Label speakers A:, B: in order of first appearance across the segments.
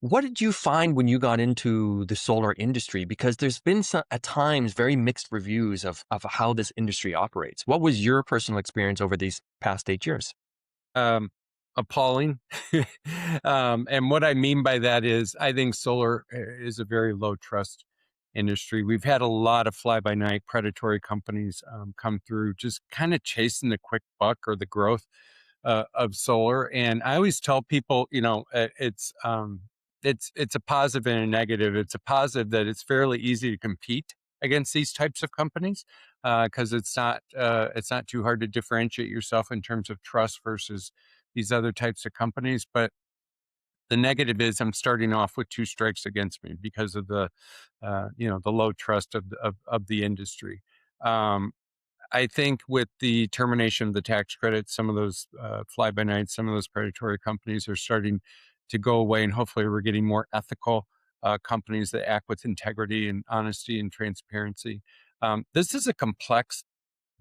A: What did you find when you got into the solar industry? Because there's been some, at times very mixed reviews of how this industry operates. What was your personal experience over these past 8 years?
B: Um, Appalling. And what I mean by that is I think solar is a very low trust industry. We've had a lot of fly by night predatory companies come through just kind of chasing the quick buck or the growth of solar. And I always tell people, it's a positive and a negative. It's a positive that it's fairly easy to compete against these types of companies because it's not too hard to differentiate yourself in terms of trust versus these other types of companies. But the negative is I'm starting off with two strikes against me because of the low trust of the industry. Um, I think with the termination of the tax credit, some of those fly by nights, some of those predatory companies are starting to go away, and hopefully, we're getting more ethical companies that act with integrity and honesty and transparency. This is a complex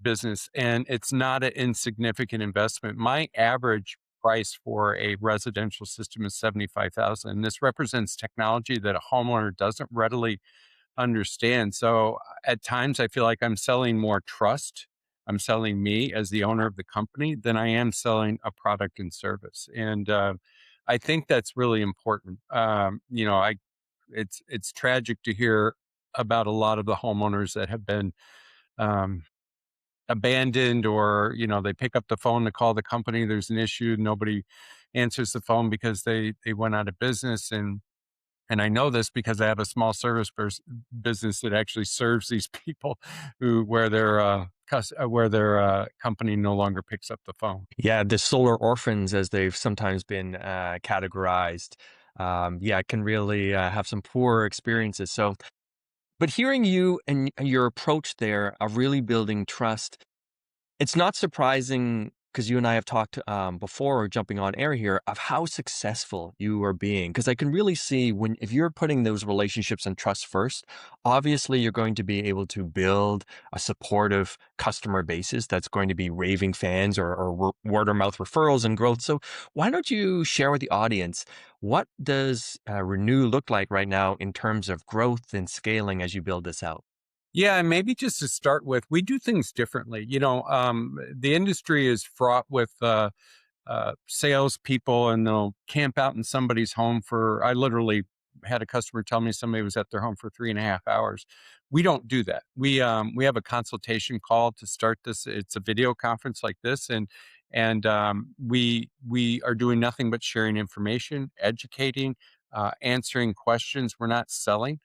B: business, and it's not an insignificant investment. My average price for a residential system is 75,000, and this represents technology that a homeowner doesn't readily understand. So at times I feel like I'm selling more trust. I'm selling me as the owner of the company than I am selling a product and service. And I think that's really important. It's tragic to hear about a lot of the homeowners that have been um, abandoned, or they pick up the phone to call the company. There's an issue. Nobody answers the phone because they went out of business. And I know this because I have a small business that actually serves these people where their company no longer picks up the phone.
A: Yeah, the solar orphans, as they've sometimes been categorized, yeah, can really have some poor experiences. So, but hearing you and your approach there of really building trust, it's not surprising because you and I have talked before jumping on air here of how successful you are being. Because I can really see when if you're putting those relationships and trust first, obviously you're going to be able to build a supportive customer basis that's going to be raving fans or word of mouth referrals and growth. So why don't you share with the audience what does Renew look like right now in terms of growth and scaling as you build this out?
B: Yeah, and maybe just to start with, we do things differently. The industry is fraught with salespeople, and they'll camp out in somebody's home for. I literally had a customer tell me somebody was at their home for 3.5 hours. We don't do that. We have a consultation call to start this. It's a video conference like this, and we are doing nothing but sharing information, educating, answering questions. We're not selling.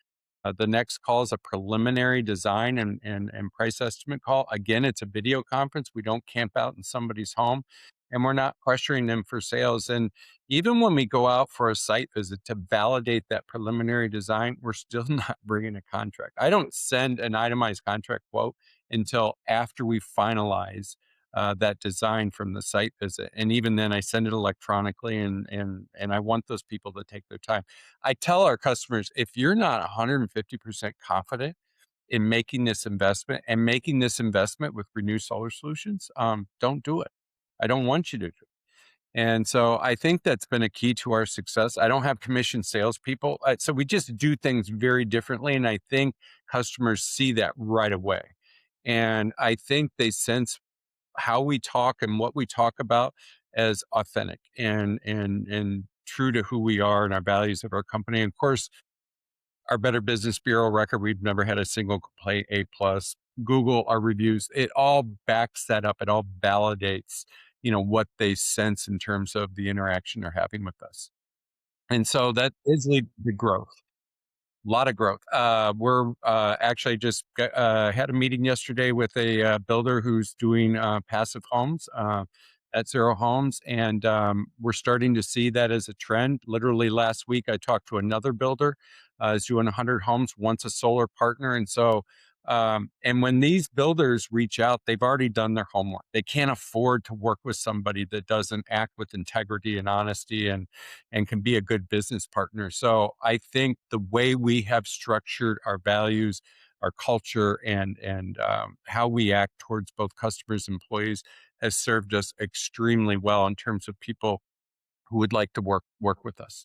B: The next call is a preliminary design and price estimate call. Again, it's a video conference. We don't camp out in somebody's home, and we're not pressuring them for sales. And even when we go out for a site visit to validate that preliminary design, we're still not bringing a contract. I don't send an itemized contract quote until after we finalize that design from the site visit. And even then, I send it electronically, and I want those people to take their time. I tell our customers, if you're not 150% confident in making this investment and making this investment with Renew Solar Solutions, don't do it. I don't want you to do it. And so I think that's been a key to our success. I don't have commissioned salespeople. So we just do things very differently. And I think customers see that right away. And I think they sense how we talk and what we talk about as authentic and true to who we are and our values of our company. And of course, our Better Business Bureau record, we've never had a single complaint, A plus. Google, our reviews, it all backs that up. It all validates, what they sense in terms of the interaction they're having with us. And so that is leading to growth. A lot of growth. We're actually just had a meeting yesterday with a builder who's doing passive homes at Zero Homes, and we're starting to see that as a trend. Literally last week, I talked to another builder is doing 100 homes, wants a solar partner, and so. And when these builders reach out, they've already done their homework. They can't afford to work with somebody that doesn't act with integrity and honesty and can be a good business partner. So I think the way we have structured our values, our culture, and how we act towards both customers and employees has served us extremely well in terms of people who would like to work with us.